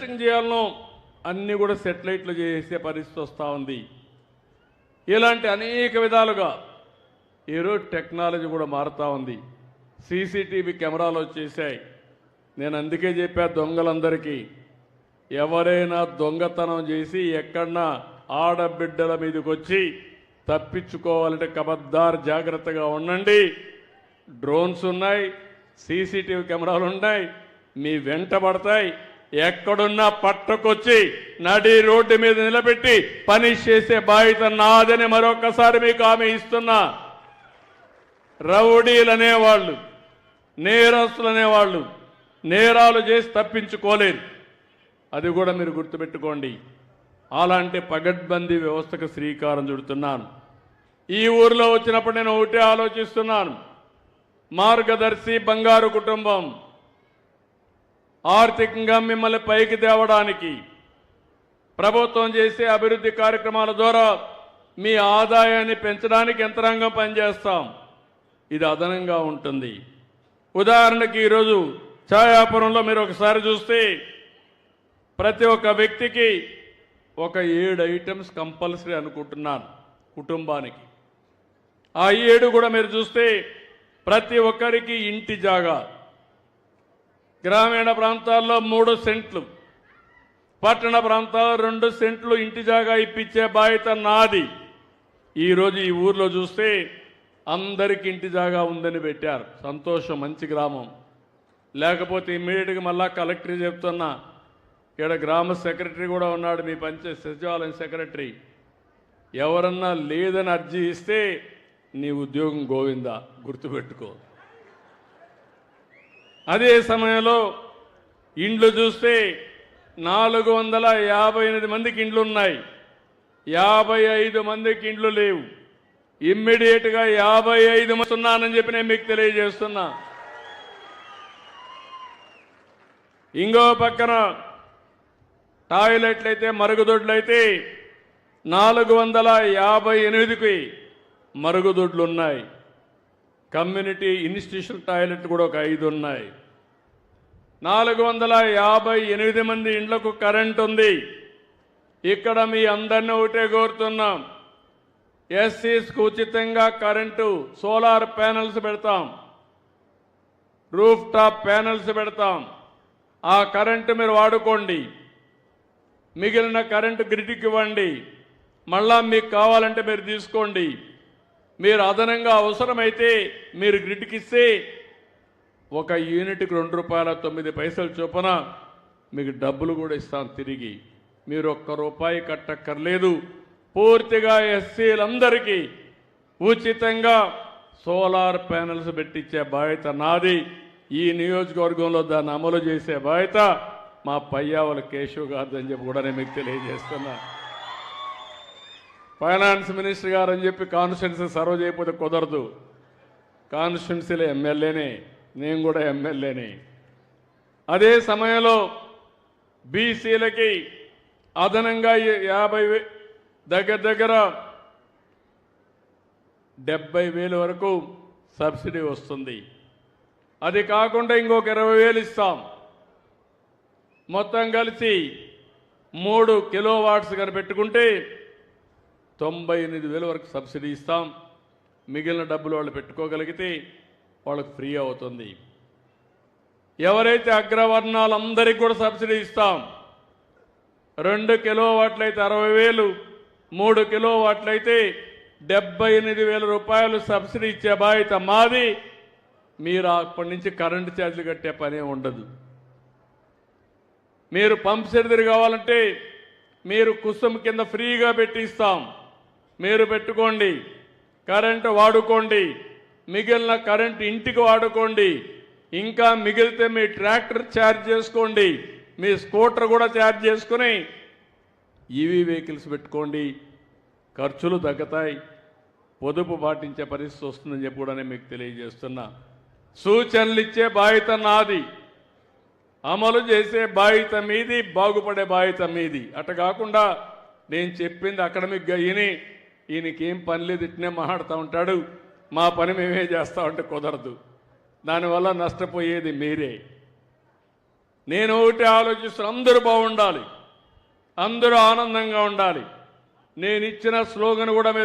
Setting చేయాలనో అన్నీ కూడా సెటిలైట్లు చేసే పరిస్థితి వస్తూ ఉంది. ఇలాంటి అనేక విధాలుగా ఈరోజు టెక్నాలజీ కూడా మారుతూ ఉంది. సీసీటీవీ కెమెరాలు వచ్చేసాయి. నేను అందుకే చెప్పా దొంగలందరికీ, ఎవరైనా దొంగతనం చేసి ఎక్కడన్నా ఆడబిడ్డల మీదకి వచ్చి తప్పించుకోవాలంటే కబద్దార్ జాగ్రత్తగా ఉండండి. డ్రోన్స్ ఉన్నాయి, సీసీటీవీ కెమెరాలు ఉన్నాయి, మీ వెంట పడతాయి. ఎక్కడున్నా పట్టుకొచ్చి నడి రోడ్డు మీద నిలబెట్టి పని చేసే బాధ్యత నాదని మరొకసారి మీకు హామీ ఇస్తున్నా. రౌడీలు అనేవాళ్ళు, నేరస్తులు అనేవాళ్ళు నేరాలు చేసి తప్పించుకోలేరు. అది కూడా మీరు గుర్తుపెట్టుకోండి. అలాంటి పగడ్బందీ వ్యవస్థకు శ్రీకారం చుడుతున్నాను. ఈ ఊరిలో వచ్చినప్పుడు నేను ఒకటే ఆలోచిస్తున్నాను. మార్గదర్శి బంగారు కుటుంబం ఆర్థికంగా మిమ్మల్ని పైకి తేవడానికి ప్రభుత్వం చేసే అభివృద్ధి కార్యక్రమాల ద్వారా మీ ఆదాయాన్ని పెంచడానికి యంత్రాంగం పనిచేస్తాం. ఇది అదనంగా ఉంటుంది. ఉదాహరణకి ఈరోజు ఛాయాపురంలో మీరు ఒకసారి చూస్తే ప్రతి ఒక్క వ్యక్తికి ఒక 7 ఐటమ్స్ కంపల్సరీ అనుకుంటున్నాను కుటుంబానికి. ఆ 7 కూడా మీరు చూస్తే ప్రతి ఒక్కరికి ఇంటి జాగా, గ్రామీణ ప్రాంతాల్లో 3 సెంట్లు, పట్టణ ప్రాంతాల్లో 2 సెంట్లు ఇంటి జాగా ఇప్పించే బాధ్యత నాది. ఈరోజు ఈ ఊర్లో చూస్తే అందరికి ఇంటి జాగా ఉందని పెట్టారు. సంతోషం, మంచి గ్రామం. లేకపోతే ఇమ్మీడియట్గా మళ్ళా కలెక్టరీ చెప్తున్నా, ఇక్కడ గ్రామ సెక్రటరీ కూడా ఉన్నాడు, మీ పంచాయతీ సచివాలయం సెక్రటరీ. ఎవరన్నా లేదని అర్జీ ఇస్తే నీ ఉద్యోగం గోవిందా, గుర్తుపెట్టుకో. అదే సమయంలో ఇండ్లు చూస్తే 458 మందికి ఇండ్లు ఉన్నాయి, 55 మందికి ఇండ్లు లేవు. ఇమ్మీడియట్గా 55 మంది ఉన్నానని చెప్పి నేను మీకు తెలియజేస్తున్నా. ఇంకో పక్కన టాయిలెట్లు అయితే, మరుగుదొడ్లయితే 458కి మరుగుదొడ్లు ఉన్నాయి. కమ్యూనిటీ ఇన్స్టిట్యూషన్ టాయిలెట్లు కూడా ఒక 5 ఉన్నాయి. 458 మంది ఇండ్లకు కరెంట్ ఉంది. ఇక్కడ మీ అందరినీ ఒకటే కోరుతున్నాం, ఎస్సీస్కు ఉచితంగా కరెంటు, సోలార్ ప్యానెల్స్ పెడతాం, రూఫ్ టాప్ ప్యానెల్స్ పెడతాం. ఆ కరెంటు మీరు వాడుకోండి. మిగిలిన కరెంటు గ్రిడ్కి ఇవ్వండి. మళ్ళా మీకు కావాలంటే మీరు తీసుకోండి. మీరు అదనంగా అవసరమైతే మీరు గ్రిడ్కి ఇస్తే ఒక యూనిట్కి ₹2.09 చొప్పున మీకు డబ్బులు కూడా ఇస్తాం తిరిగి. మీరు ₹1 కట్టక్కర్లేదు. పూర్తిగా ఎస్సీలందరికీ ఉచితంగా సోలార్ ప్యానెల్స్ పెట్టించే బాధ్యత నాది. ఈ నియోజకవర్గంలో దాన్ని అమలు చేసే బాధ్యత మా పయ్యావుల కేశవ్ గారు అని చెప్పి కూడా నేను మీకు తెలియజేస్తున్నా. ఫైనాన్స్ మినిస్టర్ గారు అని చెప్పి కాన్స్టిట్యున్సీ సర్వ్ చేయకపోతే కుదరదు. కాన్స్టిట్యున్సీలో ఎమ్మెల్యేనే, నేను కూడా ఎమ్మెల్యేనే. అదే సమయంలో బీసీలకి అదనంగా 50 దగ్గర 70,000 వరకు సబ్సిడీ వస్తుంది. అది కాకుండా ఇంకొక 20,000 ఇస్తాం. మొత్తం కలిసి 3 కిలోవాట్స్ కనుక పెట్టుకుంటే 98,000 వరకు సబ్సిడీ ఇస్తాం. మిగిలిన డబ్బులు వాళ్ళు పెట్టుకోగలిగితే వాళ్ళకి ఫ్రీ అవుతుంది. ఎవరైతే అగ్రవర్ణాలందరికీ కూడా సబ్సిడీ ఇస్తాం. 2 కిలోవాట్లు అయితే 60,000, 3 కిలోవాట్లు అయితే ₹78,000 సబ్సిడీ ఇచ్చే బాధ్యత మాది. మీరు అప్పటి నుంచి కరెంటు ఛార్జీలు కట్టే పనే ఉండదు. మీరు పంప్ సెట్ కావాలంటే మీరు కుసుమ్ కింద ఫ్రీగా పెట్టి ఇస్తాం. మీరు పెట్టుకోండి, కరెంటు వాడుకోండి. మిగిలిన కరెంటు ఇంటికి వాడుకోండి. ఇంకా మిగిలితే మీ ట్రాక్టర్ ఛార్జ్ చేసుకోండి, మీ స్కూటర్ కూడా ఛార్జ్ చేసుకుని ఈవీ వెహికల్స్ పెట్టుకోండి. ఖర్చులు తగ్గుతాయి, పొదుపు పాటించే పరిస్థితి వస్తుందని చెప్పి కూడా నేను మీకు తెలియజేస్తున్నా. సూచనలు ఇచ్చే బాధ్యత నాది, అమలు చేసే బాధ్యత మీది, బాగుపడే బాధ్యత మీది. అట కాకుండా నేను చెప్పింది అకాడమిక్గా ఈయనకేం పని లేదు, ఇట్నే మాట్లాడుతూ ఉంటాడు, మా పని మేమే చేస్తా ఉంటే కుదరదు. దానివల్ల నష్టపోయేది మీరే. నేను ఒకటి ఆలోచిస్తున్న, అందరూ బాగుండాలి, అందరూ ఆనందంగా ఉండాలి. నేను ఇచ్చిన స్లోగన్ కూడా మీరు